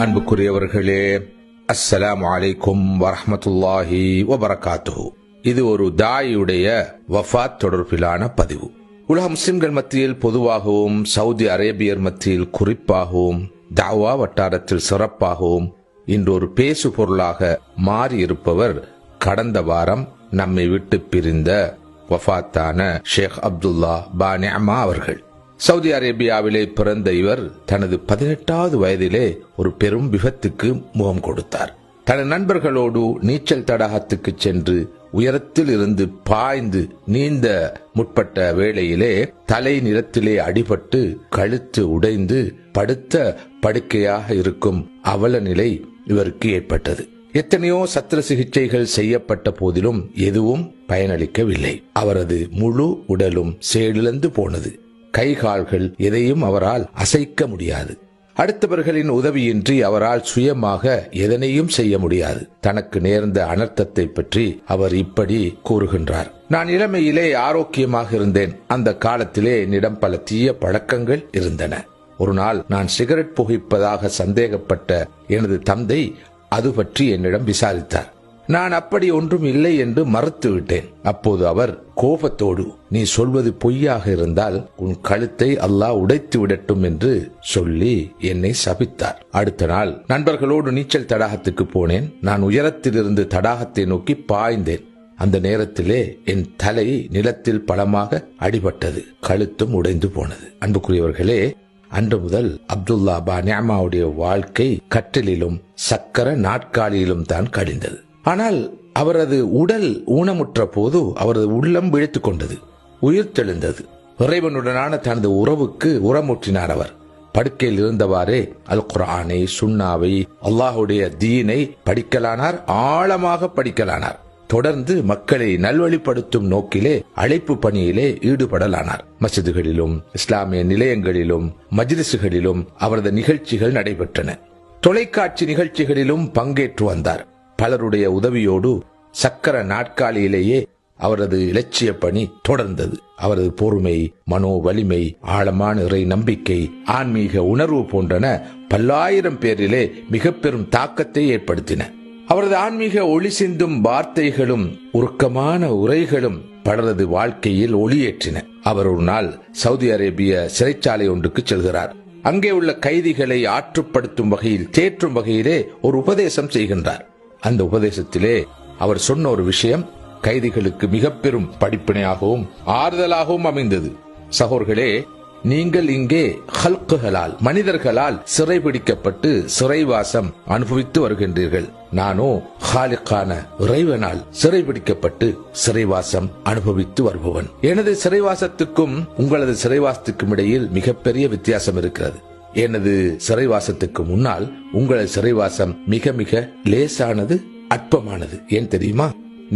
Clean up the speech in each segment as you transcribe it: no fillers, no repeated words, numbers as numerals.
அன்புக்குரியவர்களே, அஸ்ஸலாமு அலைக்கும் வரஹ்மத்துல்லாஹி வபரகாத்துஹு. இது ஒரு தாயியுடைய வஃபாத் தொடர்பிலான பதிவு. உலக முஸ்லிம்கள் மத்தியில் பொதுவாகவும், சவுதி அரேபியர் மத்தியில் குறிப்பாகவும், தாவா வட்டாரத்தில் சிறப்பாகவும் இன்று ஒரு பேசு பொருளாக மாறியிருப்பவர் கடந்த வாரம் நம்மை விட்டு பிரிந்த வஃபாத்தான ஷேக் அப்துல்லா பானிஅமா அவர்கள். சவுதி அரேபியாவிலே பிறந்த இவர் தனது 18வது வயதிலே ஒரு பெரும் விபத்துக்கு முகம் கொடுத்தார். தனது நண்பர்களோடு நீச்சல் தடாகத்துக்கு சென்று உயரத்தில் இருந்து பாய்ந்து நீந்த முற்பட்ட வேளையிலே தலை நிலத்திலே அடிபட்டு கழுத்து உடைந்து படுத்த படுக்கையாக இருக்கும் அவல நிலை இவருக்கு ஏற்பட்டது. எத்தனையோ சத்திர சிகிச்சைகள் செய்யப்பட்ட போதிலும் எதுவும் பயனளிக்கவில்லை. அவரது முழு உடலும் செயலிழந்து போனது. கை கால்கள் எதையும் அவரால் அசைக்க முடியாது. அடுத்தவர்களின் உதவியின்றி அவரால் சுயமாக எதனையும் செய்ய முடியாது. தனக்கு நேர்ந்த அனர்த்தத்தை பற்றி அவர் இப்படி கூறுகின்றார். நான் இளமையிலே ஆரோக்கியமாக இருந்தேன். அந்த காலத்திலே என்னிடம் பல தீய பழக்கங்கள் இருந்தன. ஒரு நாள் நான் சிகரெட் புகைப்பதாக சந்தேகப்பட்ட எனது தந்தை அது பற்றி என்னிடம் விசாரித்தார். நான் அப்படி ஒன்றும் இல்லை என்று மறுத்துவிட்டேன். அப்போது அவர் கோபத்தோடு, நீ சொல்வது பொய்யாக இருந்தால் உன் கழுத்தை அல்லாஹ் உடைத்து விடட்டும் என்று சொல்லி என்னை சபித்தார். அடுத்த நாள் நண்பர்களோடு நீச்சல் தடாகத்துக்கு போனேன். நான் உயரத்திலிருந்து தடாகத்தை நோக்கி பாய்ந்தேன். அந்த நேரத்திலே என் தலை நிலத்தில் பலமாக அடிபட்டது, கழுத்தும் உடைந்து போனது. அன்புக்குரியவர்களே, அன்று முதல் அப்துல்லா பானிஅமாவுடைய வாழ்க்கை கட்டிலிலும் சக்கர நாட்காலியிலும் தான் கழிந்தது. ஆனால் அவரது உடல் ஊனமுற்ற போது அவரது உள்ளம் விழித்துக் கொண்டது, உயிர் தெழுந்தது. இறைவனுடனான தனது உறவுக்கு உரமூற்றினார். அவர் படுக்கையில் இருந்தவாறே அல் குர்ஆனை, சுன்னாவை, அல்லாஹுடைய தீனை படிக்கலானார். ஆழமாக படிக்கலானார். தொடர்ந்து மக்களை நல்வழிப்படுத்தும் நோக்கிலே அழைப்பு பணியிலே ஈடுபடலானார். மஸ்ஜிதுகளிலும் இஸ்லாமிய நிலையங்களிலும் மஜ்லிஸுகளிலும் அவரது நிகழ்ச்சிகள் நடைபெற்றன. தொலைக்காட்சி நிகழ்ச்சிகளிலும் பங்கேற்று வந்தார். பலருடைய உதவியோடு சக்கர நாட்காலியிலேயே அவரது இலட்சிய பணி தொடர்ந்தது. அவரது பொறுமை, மனோ வலிமை, ஆழமான இறை நம்பிக்கை, ஆன்மீக உணர்வு போன்றன பல்லாயிரம் பேரிலே மிக பெரும் தாக்கத்தை ஏற்படுத்தின. அவரது ஆன்மீக ஒளி சிந்தும் வார்த்தைகளும் உருக்கமான உரைகளும் பலரது வாழ்க்கையில் ஒளியேற்றின. அவர் ஒரு நாள் சவுதி அரேபிய சிறைச்சாலை ஒன்றுக்கு செல்கிறார். அங்கே உள்ள கைதிகளை ஆற்றுப்படுத்தும் வகையில், தேற்றும் வகையிலே ஒரு உபதேசம் செய்கின்றார். அந்த உபதேசத்திலே அவர் சொன்ன ஒரு விஷயம் கைதிகளுக்கு மிக பெரும் படிப்பினையாகவும் ஆறுதலாகவும் அமைந்தது. சகோதரர்களே, நீங்கள் இங்கே ஹல்குகளால், மனிதர்களால் சிறைபிடிக்கப்பட்டு சிறைவாசம் அனுபவித்து வருகின்றீர்கள். நானோ ஹாலிக்கான இறைவனால் சிறைபிடிக்கப்பட்டு சிறைவாசம் அனுபவித்து வருபவன். எனது சிறைவாசத்துக்கும் உங்களது சிறைவாசத்துக்கும் இடையில் மிகப்பெரிய வித்தியாசம் இருக்கிறது. எனது சிறைவாசத்துக்கு முன்னால் உங்களது சிறைவாசம் மிக மிக லேசானது, அற்பமானது. ஏன் தெரியுமா?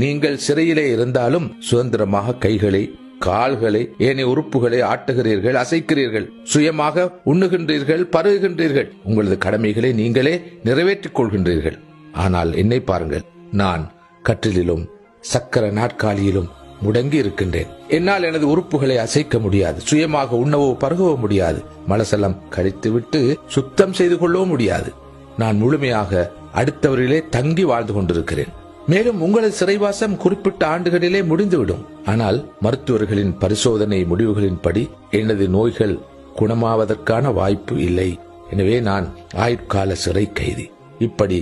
நீங்கள் சிறையிலே இருந்தாலும் சுதந்திரமாக கைகளை, கால்களை, ஏனைய உறுப்புகளை ஆட்டுகிறீர்கள், அசைக்கிறீர்கள், சுயமாக உண்ணுகின்றீர்கள், பருகுகின்றீர்கள். உங்களது கடமைகளை நீங்களே நிறைவேற்றிக் கொள்கின்றீர்கள். ஆனால் என்னை பாருங்கள், நான் கட்டிலிலும் சக்கர நாட்காலியிலும் முடங்கி இருக்கின்றேன். என்னால் எனது உறுப்புகளை அசைக்க முடியாது, சுயமாக உண்ணவோ பருகவோ முடியாது, மலசலம் கழித்துவிட்டு சுத்தம் செய்து கொள்ளவும் முடியாது. நான் முழுமையாக அடுத்தவரிலே தங்கி வாழ்ந்து கொண்டிருக்கிறேன். மேலும் உங்களது சிறைவாசம் குறிப்பிட்ட ஆண்டுகளிலே முடிந்துவிடும். ஆனால் மருத்துவர்களின் பரிசோதனை முடிவுகளின்படி எனது நோய்கள் குணமாவதற்கான வாய்ப்பு இல்லை. எனவே நான் ஆயுட்கால சிறை கைதி. இப்படி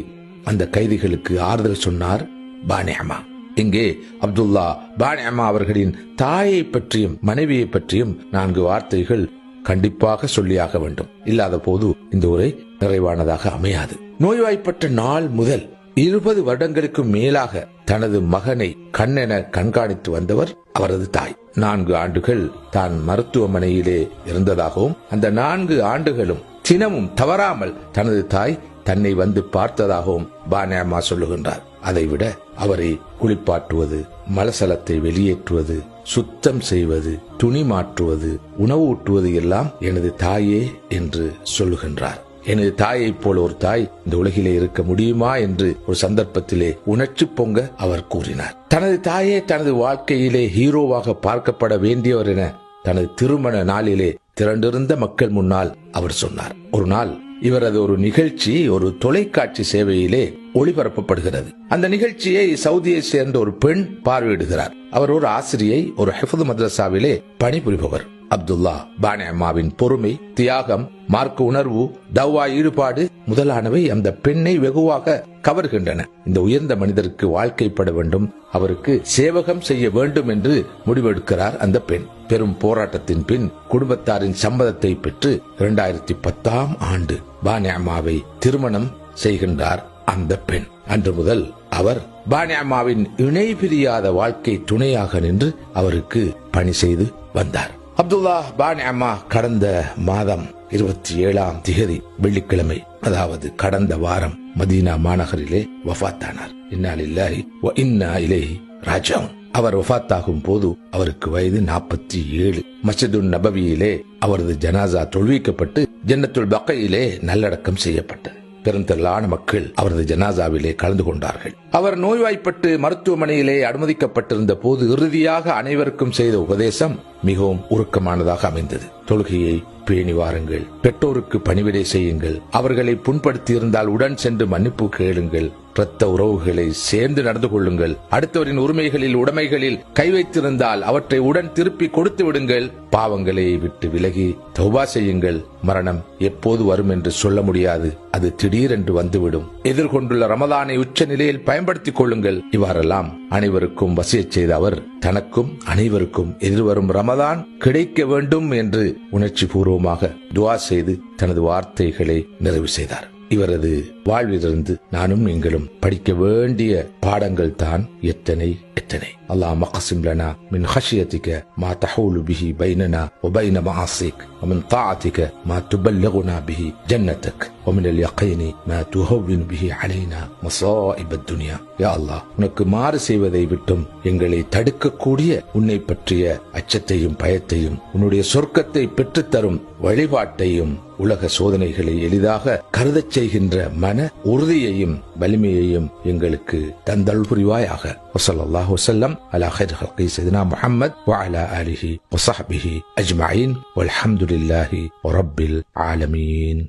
அந்த கைதிகளுக்கு ஆறுதல் சொன்னார் பானிஅமா. இங்கே அப்துல்லா பானிஅமா அவர்களின் தாயை பற்றியும் மனைவியை பற்றியும் 4 வார்த்தைகள் கண்டிப்பாக சொல்லியாக வேண்டும். இல்லாத போது இந்த உரை நிறைவானதாக அமையாது. நோய்வாய்ப்பட்ட நாள் முதல் 20 வருடங்களுக்கு மேலாக தனது மகனை கண்ணென கண்காணித்து வந்தவர் அவரது தாய். 4 ஆண்டுகள் தான் மருத்துவமனையிலே இருந்ததாகவும், அந்த 4 ஆண்டுகளும் தினமும் தவறாமல் தனது தாய் தன்னை வந்து பார்த்ததாகவும் பானிஅமா சொல்லுகின்றார். அதைவிட அவரை குளிப்பாட்டுவது, மலசலத்தை வெளியேற்றுவது, சுத்தம் செய்வது, துணி மாற்றுவது, உணவு ஊட்டுவது எல்லாம் எனது தாயே என்று சொல்லுகின்றார். எனது தாயை போல ஒரு தாய் இந்த உலகிலே இருக்க முடியுமா என்று ஒரு சந்தர்ப்பத்திலே உணர்ச்சி பொங்க அவர் கூறினார். தனது தாயே தனது வாழ்க்கையிலே ஹீரோவாக பார்க்கப்பட வேண்டியவர் என தனது திருமண நாளிலே திரண்டிருந்த மக்கள் முன்னால் அவர் சொன்னார். ஒரு நாள் இவரது ஒரு நிகழ்ச்சி ஒரு தொலைக்காட்சி சேவையிலே ஒளிபரப்பப்படுகிறது. அந்த நிகழ்ச்சியை சவுதியை சேர்ந்த ஒரு பெண் பார்வையிடுகிறார். அவர் ஒரு ஆசிரியை, ஒரு ஹிஃப்து மദ്രஸாவிலே பணிபுரிபவர். அப்துல்லா பானே அம்மாவின் பொறுமை, தியாகம், மார்க்க உணர்வு, தவ்வா ஈடுபாடு முதலானவை அந்த பெண்ணை வெகுவாக கவர்கின்றன. இந்த உயர்ந்த மனிதருக்கு வாழ்க்கைப்பட வேண்டும், அவருக்கு சேவகம் செய்ய வேண்டும் என்று முடிவெடுக்கிறார் அந்த பெண். பெரும் போராட்டத்தின் பின் குடும்பத்தாரின் சம்மதத்தை பெற்று 2010ஆம் ஆண்டு பானே அம்மாவை திருமணம் செய்கின்றார் அந்த பெண். அன்று முதல் அவர் பானே அம்மாவின் இணை பிரியாத வாழ்க்கை துணையாக நின்று அவருக்கு பணி செய்து வந்தார். அப்துல்லா பானே அம்மா கடந்த மாதம் 27ஆம் தேதி வெள்ளிக்கிழமை, அதாவது கடந்த வாரம் மதீனா மாநகரிலே வஃபாத்தானார். இன்னா லில்லாஹி வ இன்னா இலைஹி ராஜிஊன். அவர் வஃபாத்தாகும் போது அவருக்கு வயது 47. மஸ்ஜிதுன் நபவியிலே அவரது ஜனாசா தொழுவிக்கப்பட்டு ஜன்னத்துல் பக்கையிலே நல்லடக்கம் செய்யப்பட்டது. பெருந்திரளான மக்கள் அவரது ஜனாசாவிலே கலந்து கொண்டார்கள். அவர் நோய்வாய்ப்பட்டு மருத்துவமனையிலே அனுமதிக்கப்பட்டிருந்த போது இறுதியாக அனைவருக்கும் செய்த உபதேசம் மிகவும் உருக்கமானதாக அமைந்தது. தொழுகையை பேணி வாருங்கள், பெற்றோருக்கு பணிவிடை செய்யுங்கள், அவர்களை புண்படுத்தி இருந்தால் உடன் சென்று மன்னிப்பு கேளுங்கள், இரத்த உறவுகளை சேர்ந்து நடந்து கொள்ளுங்கள், அடுத்தவரின் உடைமைகளில் கை வைத்திருந்தால் அவற்றை உடன் திருப்பி கொடுத்து விடுங்கள், பாவங்களை விட்டு விலகி தௌபா செய்யுங்கள். மரணம் எப்போது வரும் என்று சொல்ல முடியாது, அது திடீரென்று வந்துவிடும். எதிர்கொண்டுள்ள ரமதானை உச்ச நிலையில் பயன்படுத்திக் கொள்ளுங்கள். இவ்வாறெல்லாம் அனைவருக்கும் வசியச் செய்த அவர் தனக்கும் அனைவருக்கும் எதிர்வரும் ரமதான் கிடைக்க வேண்டும் என்று உணர்ச்சி பூர்வமாக துஆ செய்து தனது வார்த்தைகளை நிறைவு செய்தார். இவரது வாழ்விலிருந்து நானும் நீங்களும் படிக்க வேண்டிய பாடங்கள் தான் எத்தனை எத்தனை. அல்லாஹ் மக்ஸிம் லனா மின் ஹஷியத்திக மா தஹூலு பிஹி பைனனா வ பைன மஆசிக் வ மின் தாஅத்திக மா துபல்லிகுனா பிஹி ஜன்னதக் வ மினல் யகீனி மா துஹவ்வினு பிஹி அலைனா மஸாயிபத் துன்யா. யா அல்லாஹ், உனக்கு மாறு செய்வதை விட்டும் எங்களை தடுக்கக்கூடிய உன்னை பற்றிய அச்சத்தையும் பயத்தையும், உன்னுடைய சொர்க்கத்தை பெற்றுத்தரும் வழிபாட்டையும், உலக சோதனைகளை எளிதாக கருதச் செய்கின்ற மன உறுதியையும் வலிமையையும் எங்களுக்கு தந்தல் புரிவாயாக. வஸல்லல்லாஹு வஸல்லம் அலா கைர் ஹல்கி ஸையிதினா முஹம்மத் வ அலா ஆலிஹி வ ஸஹ்பிஹி அஜ்மஈன் வல்ஹம்துலில்லாஹி ரப்பில் ஆலமீன்.